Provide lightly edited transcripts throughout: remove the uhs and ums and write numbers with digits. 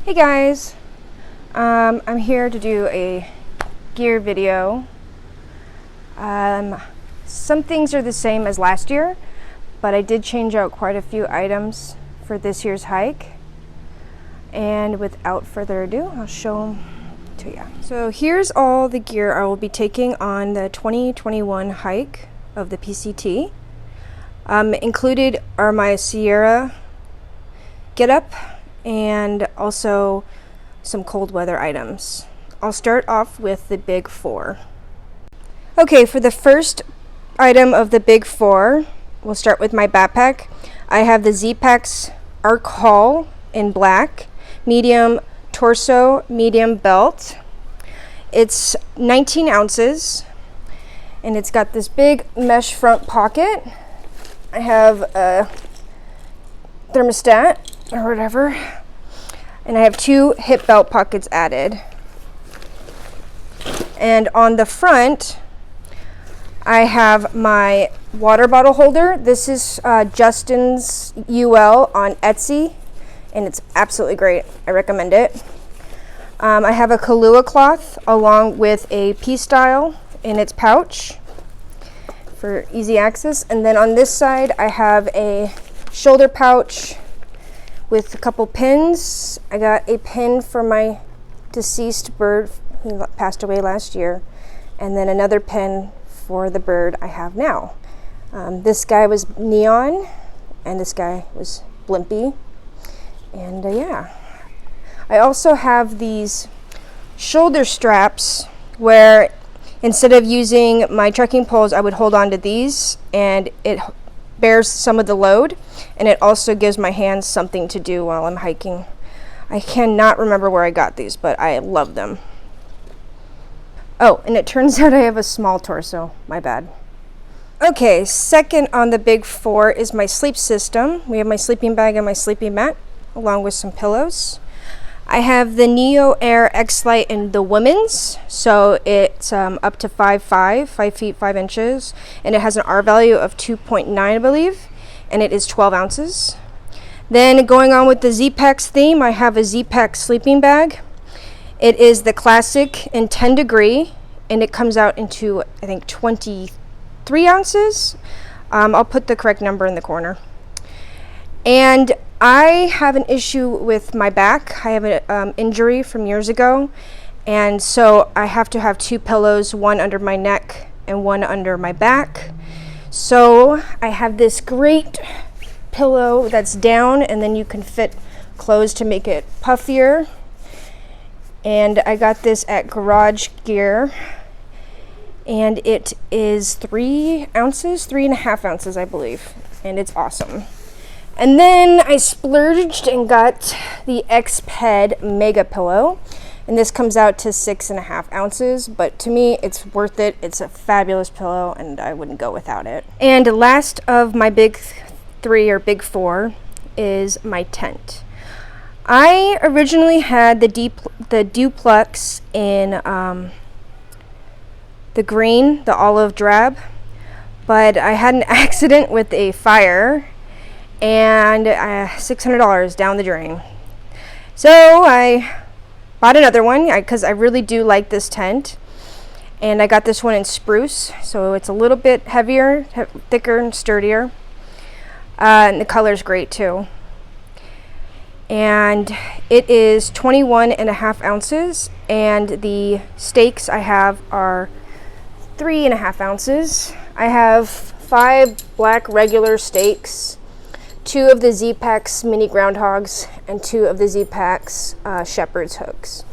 Hey guys, I'm here to do a gear video. Some things are the same as last year, but I did change out quite a few items for this year's hike. And without further ado, I'll show them to you. So here's all the gear I will be taking on the 2021 hike of the PCT. Included are my Sierra getup and also some cold weather items. I'll start off with the big four. Okay, for the first item of the big four, we'll start with my backpack. I have the Z-Packs Arc Haul in black, medium torso, medium belt. It's 19 ounces and it's got this big mesh front pocket. I have a thermostat or whatever, and I have two hip belt pockets added. And on the front I have my water bottle holder. This is Justin's UL on Etsy and it's absolutely great. I recommend it. I have a Kahlua cloth along with a P-Style in its pouch for easy access. And then on this side I have a shoulder pouch with a couple pins. I got a pin for my deceased bird. He passed away last year. And then another pin for the bird I have now. This guy was Neon and this guy was Blimpy. And yeah. I also have these shoulder straps where instead of using my trekking poles, I would hold on to these, and it bears some of the load, and it also gives my hands something to do while I'm hiking. I cannot remember where I got these, but I love them. Oh, and it turns out I have a small torso. My bad. Okay, second on the big four is my sleep system. We have my sleeping bag and my sleeping mat, along with some pillows. I have the Neo Air X-Lite in the women's, so it's up to 5 feet 5 inches, and it has an R value of 2.9, I believe, and it is 12 ounces. Then going on with the Z-Packs theme, I have a Z-Pack sleeping bag. It is the classic in 10 degree, and it comes out into, I think, 23 ounces. I'll put the correct number in the corner. And I have an issue with my back. I have an injury from years ago, and so I have to have two pillows, one under my neck and one under my back. So I have this great pillow that's down, and then you can fit clothes to make it puffier. And I got this at Garage Gear, and it is 3 ounces, 3.5 ounces, I believe, and it's awesome. And then I splurged and got the X-Ped Mega Pillow, and this comes out to 6.5 ounces, but to me it's worth it. It's a fabulous pillow and I wouldn't go without it. And last of my big three or big four is my tent. I originally had the duplex in the green, the olive drab, but I had an accident with a fire and $600 down the drain. So I bought another one because I really do like this tent, and I got this one in spruce, so it's a little bit heavier, thicker and sturdier, and the color's great too. And it is 21.5 ounces, and the stakes I have are 3.5 ounces. I have 5 black regular stakes, 2 of the Z-Packs mini groundhogs, and 2 of the Z-Packs shepherd's hooks.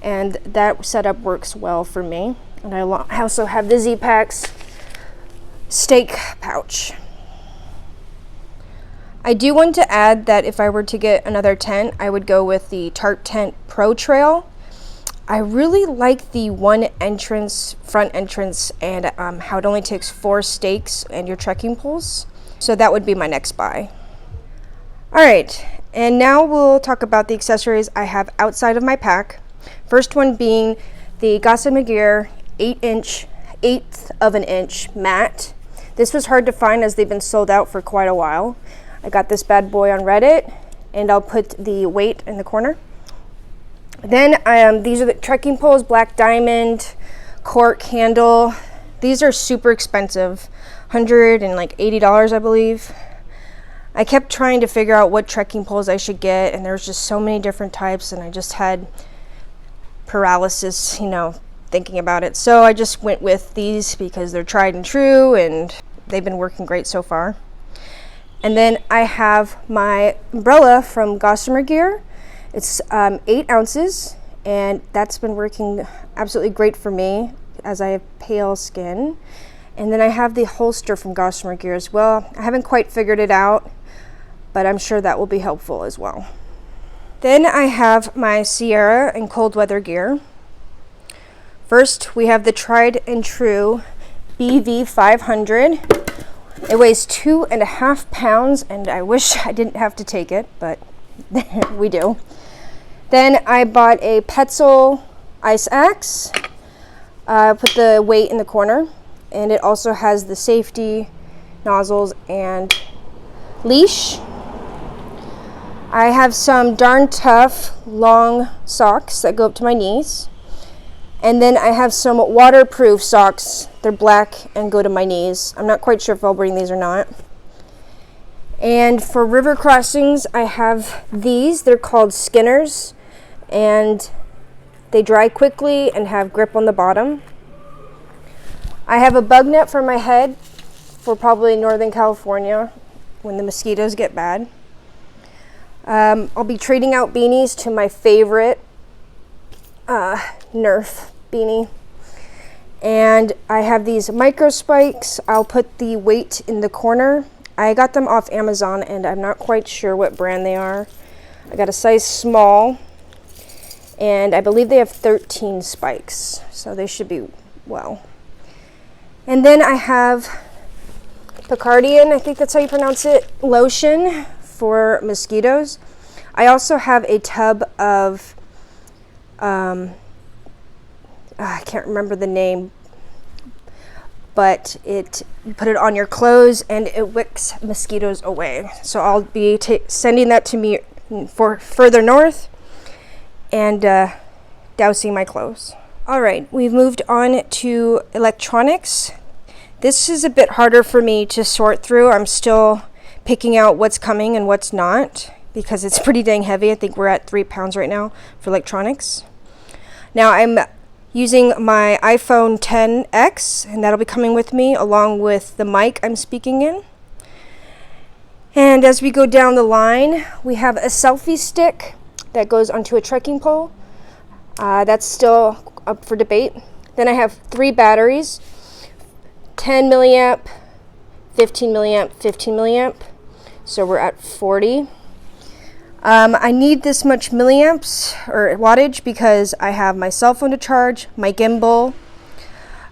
And that setup works well for me. And I also have the Z-Packs stake pouch. I do want to add that if I were to get another tent, I would go with the Tarp Tent Pro Trail. I really like the one entrance, front entrance, and how it only takes 4 stakes and your trekking poles. So that would be my next buy. Alright, and now we'll talk about the accessories I have outside of my pack. First one being the Gossamer Gear 1/8 of an inch mat. This was hard to find as they've been sold out for quite a while. I got this bad boy on Reddit, and I'll put the weight in the corner. Then these are the trekking poles, Black Diamond, cork handle. These are super expensive, $180, I believe. I kept trying to figure out what trekking poles I should get, and there's just so many different types, and I just had paralysis, thinking about it. So I just went with these because they're tried and true, and they've been working great so far. And then I have my umbrella from Gossamer Gear. It's 8 ounces, and that's been working absolutely great for me as I have pale skin. And then I have the holster from Gossamer Gear as well. I haven't quite figured it out, but I'm sure that will be helpful as well. Then I have my Sierra and cold weather gear. First, we have the tried and true BV500. It weighs 2.5 pounds, and I wish I didn't have to take it, but we do. Then I bought a Petzl ice axe. Put the weight in the corner, and it also has the safety nozzles and leash. I have some Darn Tough long socks that go up to my knees. And then I have some waterproof socks. They're black and go to my knees. I'm not quite sure if I'll bring these or not. And for river crossings, I have these. They're called Skinners, and they dry quickly and have grip on the bottom. I have a bug net for my head for probably Northern California when the mosquitoes get bad. I'll be trading out beanies to my favorite Nerf beanie. And I have these micro spikes. I'll put the weight in the corner. I got them off Amazon, and I'm not quite sure what brand they are. I got a size small, and I believe they have 13 spikes, so they should be well. And then I have Picardian, I think that's how you pronounce it, lotion for mosquitoes. I also have a tub of, I can't remember the name, but you put it on your clothes and it wicks mosquitoes away. So I'll be sending that to me for further north and dousing my clothes. All right, we've moved on to electronics. This is a bit harder for me to sort through. I'm still picking out what's coming and what's not because it's pretty dang heavy. I think we're at 3 pounds right now for electronics. Now I'm using my iPhone XS, and that'll be coming with me along with the mic I'm speaking in. And as we go down the line, we have a selfie stick that goes onto a trekking pole. That's still up for debate. Then I have 3 batteries, 10 milliamp, 15 milliamp, 15 milliamp. So we're at 40. I need this much milliamps or wattage because I have my cell phone to charge, my gimbal,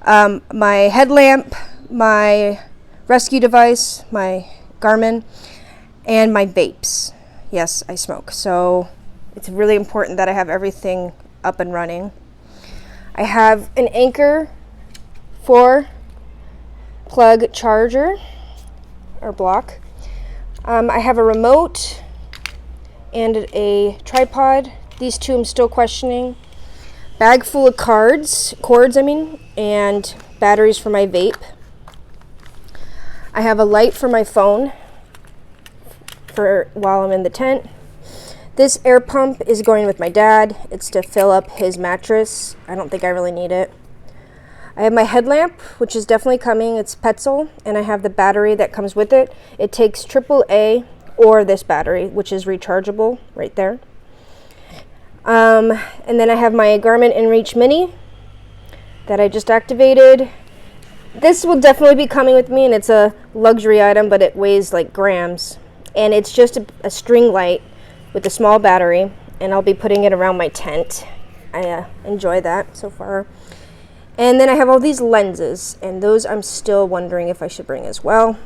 my headlamp, my rescue device, my Garmin, and my vapes. Yes, I smoke. So it's really important that I have everything up and running. I have an Anchor 4 plug charger or block. I have a remote and a tripod. These 2 I'm still questioning. Bag full of cords, and batteries for my vape. I have a light for my phone for while I'm in the tent. This air pump is going with my dad. It's to fill up his mattress. I don't think I really need it. I have my headlamp, which is definitely coming. It's Petzl, and I have the battery that comes with it. It takes AAA or this battery, which is rechargeable right there. And then I have my Garmin InReach Mini that I just activated. This will definitely be coming with me, and it's a luxury item, but it weighs like grams. And it's just a string light with a small battery, and I'll be putting it around my tent. I enjoy that so far. And then I have all these lenses, and those I'm still wondering if I should bring as well.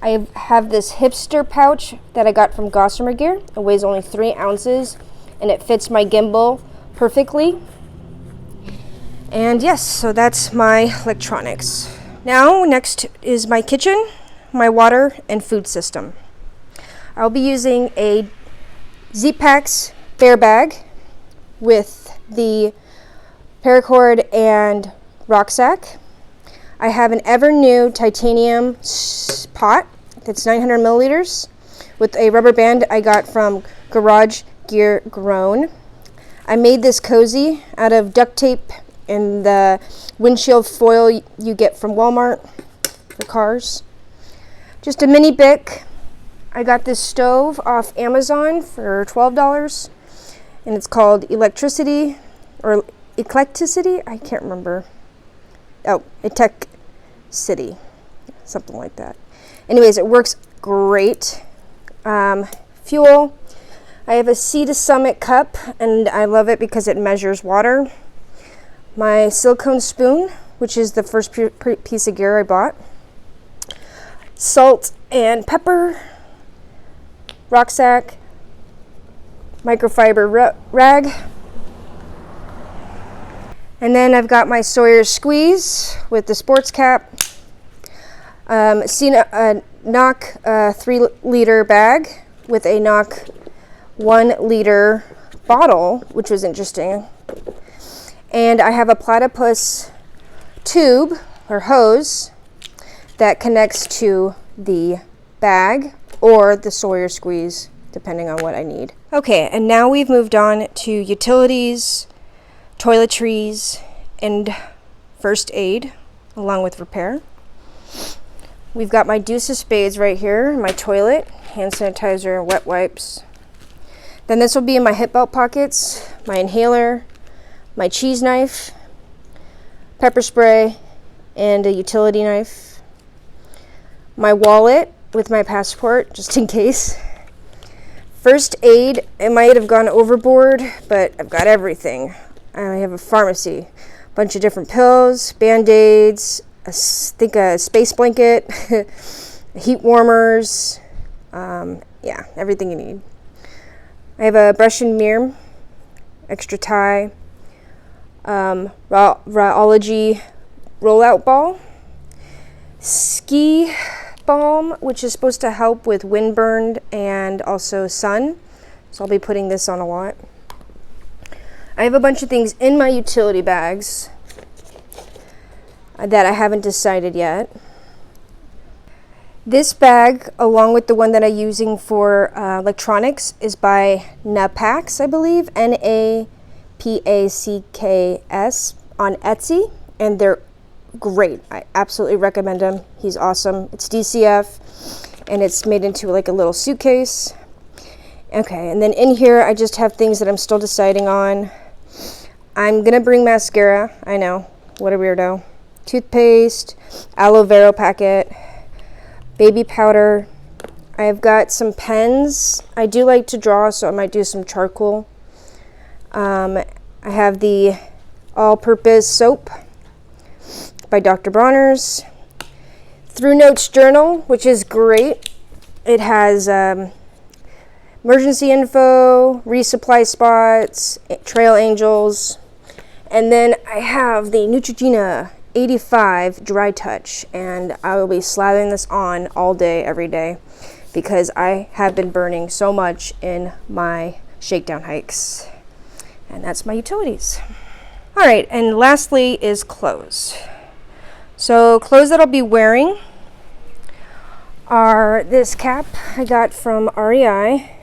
I have this hipster pouch that I got from Gossamer Gear. It weighs only 3 ounces, and it fits my gimbal perfectly. And yes, so that's my electronics. Now, next is my kitchen, my water, and food system. I'll be using a Z-Packs Bear Bag. with the paracord and rucksack. I have an ever new titanium pot that's 900 milliliters with a rubber band I got from Garage Gear Grown. I made this cozy out of duct tape and the windshield foil you get from Walmart for cars. Just a mini Bic. I got this stove off Amazon for $12, and it's called Eclecticity, I can't remember. Oh, Tech City, something like that. Anyways, it works great. Fuel. I have a Sea to Summit cup, and I love it because it measures water. My silicone spoon, which is the first piece of gear I bought. Salt and pepper. Rucksack. Microfiber rag. And then I've got my Sawyer squeeze with the sports cap. Seen a knock 3-liter bag with a knock 1-liter bottle, which was interesting. And I have a platypus tube or hose that connects to the bag or the Sawyer squeeze, depending on what I need. Okay, and now we've moved on to utilities, toiletries, and first aid, along with repair. We've got my Deuce of Spades right here, my toilet, hand sanitizer, wet wipes. Then this will be in my hip belt pockets, my inhaler, my cheese knife, pepper spray, and a utility knife. My wallet with my passport, just in case. First aid, it might have gone overboard, but I've got everything. I have a pharmacy, a bunch of different pills, Band-Aids, I think a space blanket, heat warmers, yeah, everything you need. I have a brush and mirror, extra tie, Rheology rollout ball, ski balm, which is supposed to help with windburn and also sun, so I'll be putting this on a lot. I have a bunch of things in my utility bags that I haven't decided yet. This bag, along with the one that I'm using for electronics, is by Napacks, I believe, Napacks on Etsy, and they're great. I absolutely recommend them. He's awesome. It's DCF, and it's made into like a little suitcase. Okay, and then in here I just have things that I'm still deciding on. I'm gonna bring mascara. I know, what a weirdo. Toothpaste, aloe vera packet, baby powder. I've got some pens. I do like to draw, so I might do some charcoal. I have the all-purpose soap by Dr. Bronner's. Through Notes journal, which is great. It has emergency info, resupply spots, trail angels, and then I have the Neutrogena 85 Dry Touch, and I will be slathering this on all day, every day, because I have been burning so much in my shakedown hikes. And that's my utilities. All right, and lastly is clothes. So clothes that I'll be wearing are this cap I got from REI.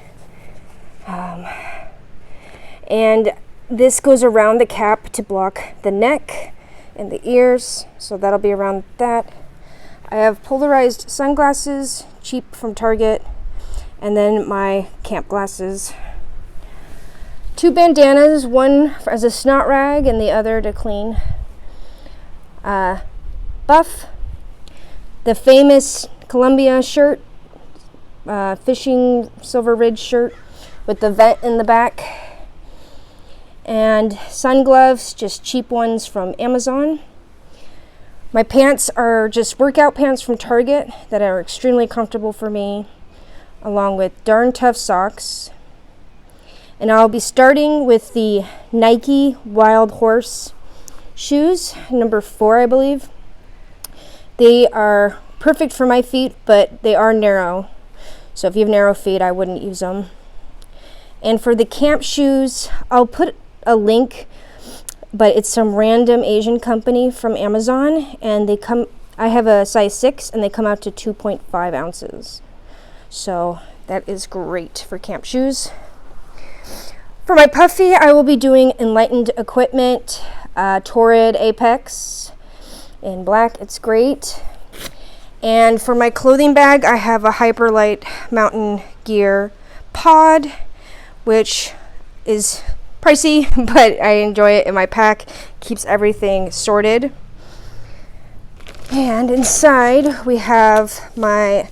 And this goes around the cap to block the neck and the ears, so that'll be around that. I have polarized sunglasses, cheap from Target, and then my camp glasses. 2 bandanas, one as a snot rag and the other to clean. Buff, the famous Columbia shirt, fishing Silver Ridge shirt with the vent in the back. And sun gloves, just cheap ones from Amazon. My pants are just workout pants from Target that are extremely comfortable for me, along with darn tough socks. And I'll be starting with the Nike Wild Horse shoes, number 4, I believe. They are perfect for my feet, but they are narrow. So if you have narrow feet, I wouldn't use them. And for the camp shoes, I'll put a link, but it's some random Asian company from Amazon, and I have a size 6 and they come out to 2.5 ounces. So that is great for camp shoes. For my puffy, I will be doing Enlightened Equipment, Torrid Apex in black. It's great. And for my clothing bag, I have a Hyperlight Mountain Gear pod, which is pricey, but I enjoy it in my pack. Keeps everything sorted. And inside we have my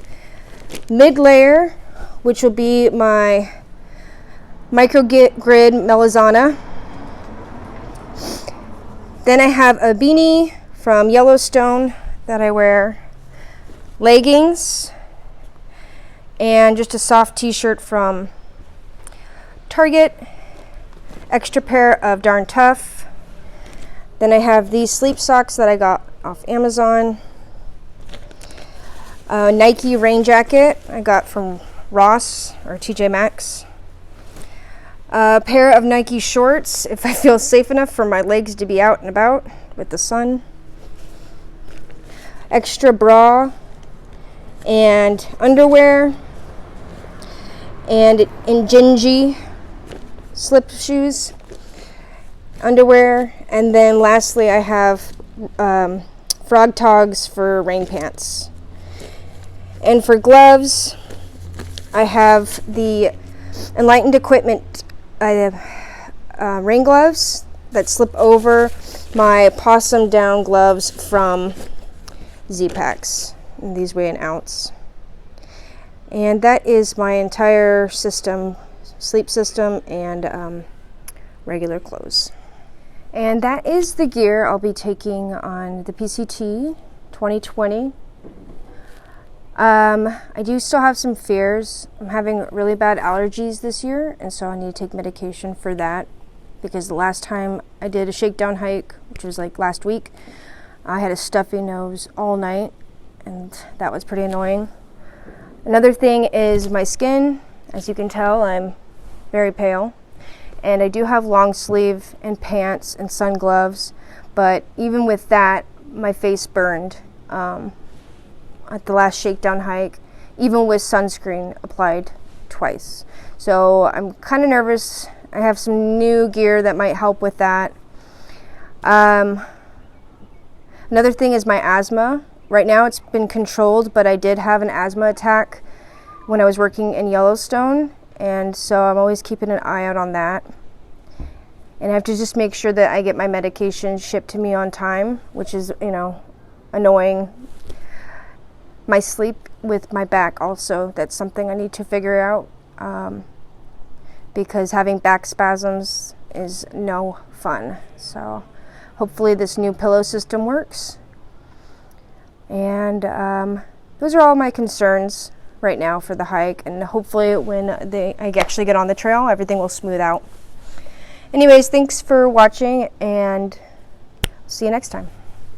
mid layer, which will be my Microgrid Melizana. Then I have a beanie from Yellowstone that I wear, leggings, and just a soft t-shirt from Target, extra pair of Darn Tough. Then I have these sleep socks that I got off Amazon, a Nike rain jacket I got from Ross or TJ Maxx, a pair of Nike shorts if I feel safe enough for my legs to be out and about with the sun, extra bra and underwear, and Injinji slip shoes, underwear, and then lastly I have frog togs for rain pants. And for gloves, I have the Enlightened Equipment rain gloves that slip over my possum down gloves from Z-Packs. And these weigh an ounce. And that is my entire system, sleep system, and regular clothes. And that is the gear I'll be taking on the PCT 2020. I do still have some fears. I'm having really bad allergies this year, and so I need to take medication for that, because the last time I did a shakedown hike, which was like last week, I had a stuffy nose all night, and that was pretty annoying. Another thing is my skin. As you can tell, I'm very pale, and I do have long sleeve and pants and sun gloves, but even with that, my face burned at the last shakedown hike, even with sunscreen applied twice. So I'm kind of nervous. I have some new gear that might help with that. Another thing is my asthma. Right now it's been controlled, but I did have an asthma attack when I was working in Yellowstone, and so I'm always keeping an eye out on that. And I have to just make sure that I get my medication shipped to me on time, which is, annoying. My sleep with my back also, that's something I need to figure out, because having back spasms is no fun. So hopefully this new pillow system works. And those are all my concerns right now for the hike, and hopefully when I actually get on the trail, everything will smooth out. Anyways, thanks for watching, and see you next time.